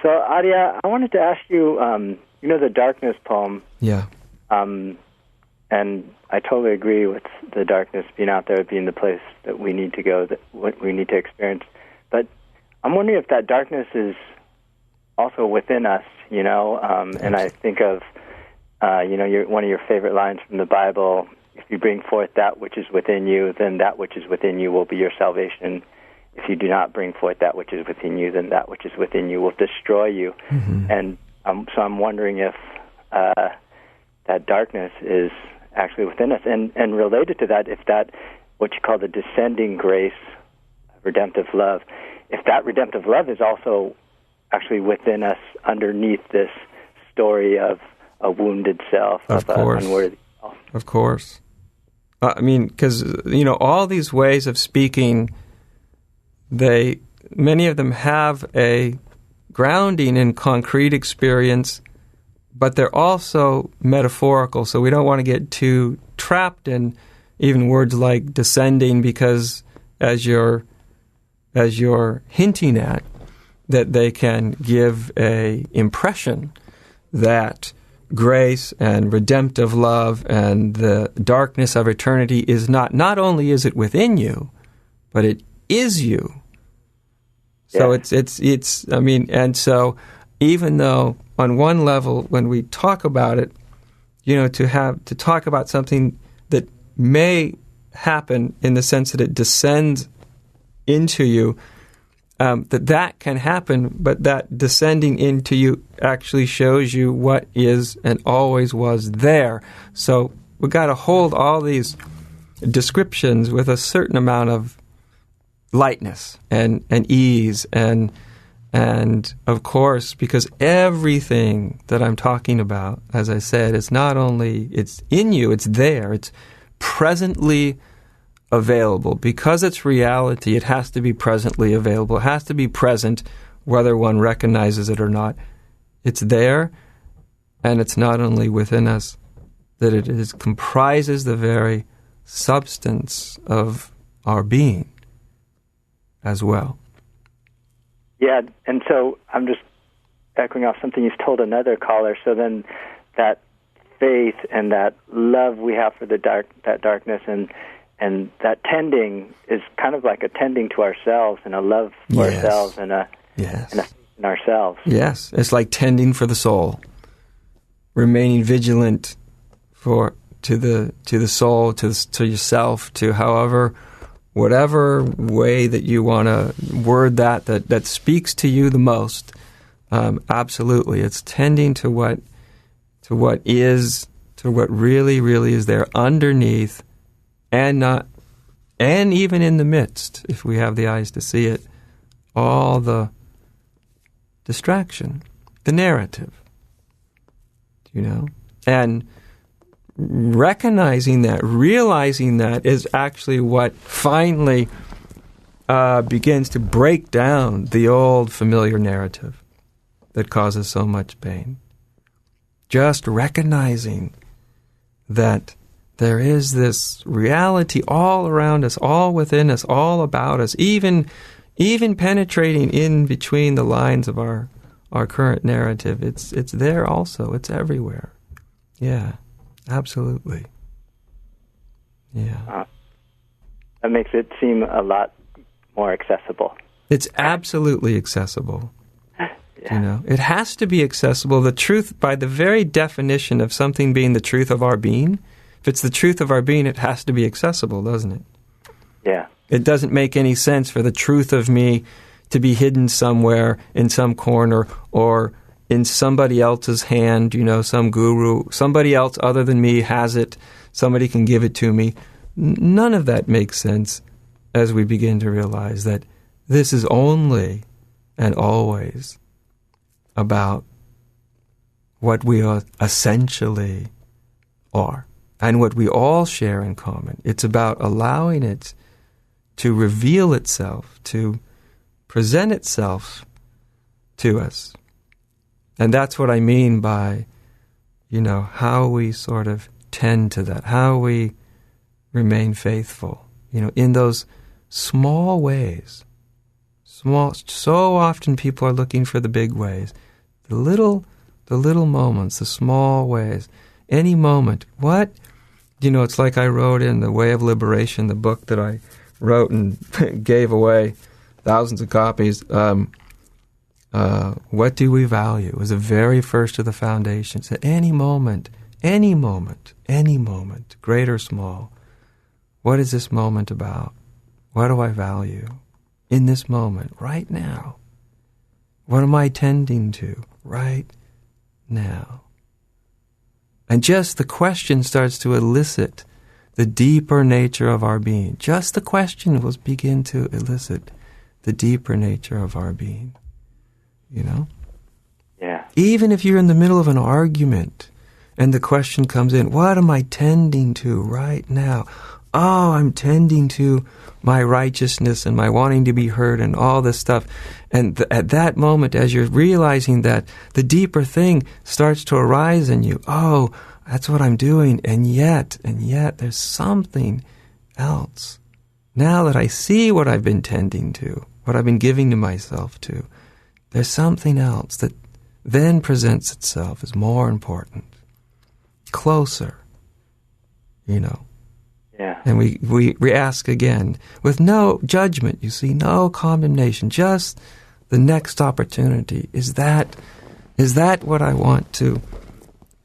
So, Adya, I wanted to ask you, the darkness poem. Yeah. And I totally agree with the darkness being out there, being the place that we need to go, that what we need to experience. But I'm wondering if that darkness is also within us, and I think of, one of your favorite lines from the Bible: if you bring forth that which is within you, then that which is within you will be your salvation. If you do not bring forth that which is within you, then that which is within you will destroy you. Mm-hmm. And so I'm wondering if that darkness is actually within us. And related to that, if that, what you call the descending grace, redemptive love, if that redemptive love is also actually within us underneath this story of a wounded self, of an unworthy self. Of course. Because, all these ways of speaking, many of them have a grounding in concrete experience, but they're also metaphorical, so we don't want to get too trapped in even words like descending, because as you're hinting at, that they can give a impression that grace and redemptive love and the darkness of eternity is not only is it within you, but it is you. So and so even though on one level, when we talk about it, to talk about something that may happen in the sense that it descends into you, that can happen, but that descending into you actually shows you what is and always was there. So we've got to hold all these descriptions with a certain amount of lightness and ease and of course, because everything that I'm talking about, as I said, it's not only, it's in you, it's there, it's presently available. Because it's reality, it has to be presently available. It has to be present whether one recognizes it or not. It's there, and it's not only within us, that it comprises the very substance of our being as well. Yeah, and so I'm just echoing off something you've told another caller. So then that faith and that love we have for that darkness and that tending is kind of like a tending to ourselves and a love for ourselves and a faith in ourselves. Yes, it's like tending for the soul, remaining vigilant to the soul, to yourself, to whatever way that you want to word that speaks to you the most. Absolutely, it's tending to what is, to what really, really is there underneath, and even in the midst, if we have the eyes to see it, all the distraction, the narrative, and recognizing that, realizing that is actually what finally begins to break down the old familiar narrative that causes so much pain. Just recognizing that there is this reality all around us, all within us, all about us, even penetrating in between the lines of our current narrative. It's there also. It's everywhere. Yeah. Absolutely. Yeah. That makes it seem a lot more accessible. It's absolutely accessible. Yeah. It has to be accessible. The truth, by the very definition of something being the truth of our being, if it's the truth of our being, it has to be accessible, doesn't it? Yeah. It doesn't make any sense for the truth of me to be hidden somewhere in some corner or in somebody else's hand, some guru, somebody else other than me has it, somebody can give it to me. None of that makes sense as we begin to realize that this is only and always about what we are essentially are and what we all share in common. It's about allowing it to reveal itself, to present itself to us. And that's what I mean by, how we sort of tend to that, how we remain faithful, in those small ways, Small. So often people are looking for the big ways. The little moments, the small ways. Any moment. What? It's like I wrote in The Way of Liberation, the book that I wrote and gave away thousands of copies. What do we value? It was the very first of the foundations. At any moment, great or small. What is this moment about? What do I value in this moment, right now? What am I tending to right now? And just the question starts to elicit the deeper nature of our being. Just the question will begin to elicit the deeper nature of our being. Yeah. Even if you're in the middle of an argument and the question comes in, what am I tending to right now? Oh, I'm tending to my righteousness and my wanting to be heard and all this stuff. And at that moment, as you're realizing that, the deeper thing starts to arise in you. Oh, that's what I'm doing. And yet, there's something else. Now that I see what I've been tending to, what I've been giving to myself to, there's something else that then presents itself as more important, closer, Yeah. And we ask again, with no judgment, no condemnation, just the next opportunity. Is that what I want to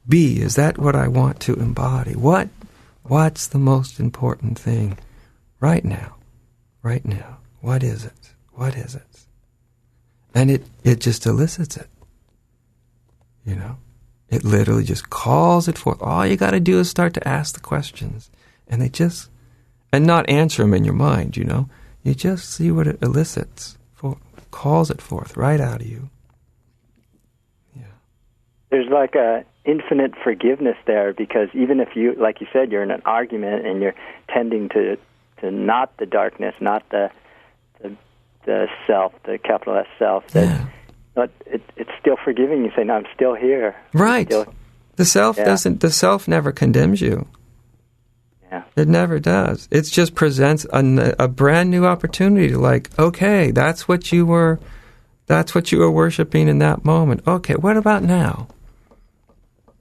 be? Is that what I want to embody? What's the most important thing right now? Right now. What is it? What is it? And it just elicits it. It literally just calls it forth. All you got to do is start to ask the questions. And not answer them in your mind, You just see what it elicits, calls it forth right out of you. Yeah. There's like a infinite forgiveness there, because even if you, like you said, you're in an argument and you're tending to not the darkness, not the self, the capital S self, but it's still forgiving you. Say, no, I'm still here. Right. The self never condemns you. Yeah. It never does. It just presents a brand new opportunity. Like, okay, that's what you were worshiping in that moment. Okay, what about now?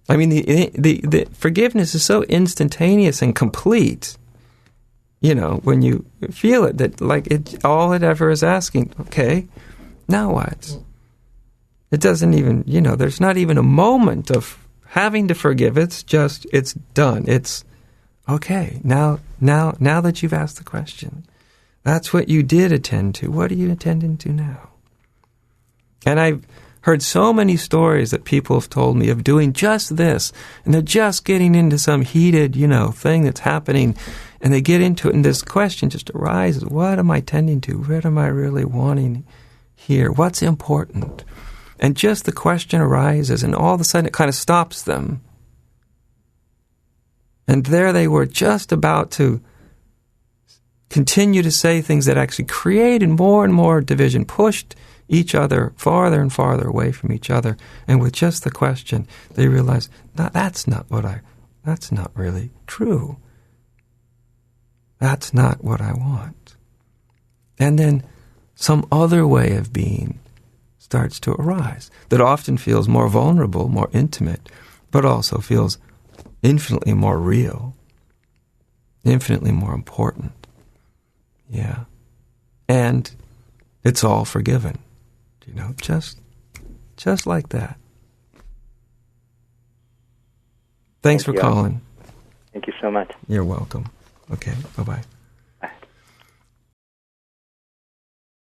I mean, the forgiveness is so instantaneous and complete. When you feel it, that all it ever is asking. Okay, now what? It doesn't even. There's not even a moment of having to forgive. It's just it's done. It's okay, now that you've asked the question, that's what you did attend to. What are you attending to now? And I've heard so many stories that people have told me of doing just this, and they're just getting into some heated, thing that's happening, and they get into it, and this question just arises. What am I tending to? What am I really wanting here? What's important? And just the question arises, and all of a sudden it kind of stops them. And there they were, just about to continue to say things that actually created more and more division, pushed each other farther and farther away from each other. And with just the question, they realized, no, that's not really true. That's not what I want. And then some other way of being starts to arise that often feels more vulnerable, more intimate, but also feels infinitely more real, infinitely more important. Yeah. And it's all forgiven, just like that. Thanks for calling. Thank you so much. You're welcome. Okay, bye-bye.